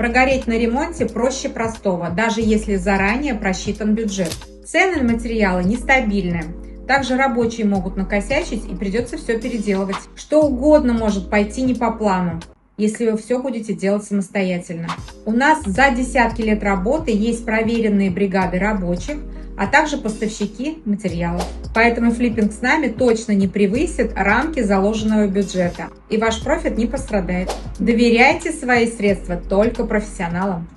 Прогореть на ремонте проще простого, даже если заранее просчитан бюджет. Цены на материалы нестабильны. Также рабочие могут накосячить и придется все переделывать. Что угодно может пойти не по плану, если вы все будете делать самостоятельно. У нас за десятки лет работы есть проверенные бригады рабочих, а также поставщики материалов. Поэтому флиппинг с нами точно не превысит рамки заложенного бюджета, и ваш профит не пострадает. Доверяйте свои средства только профессионалам.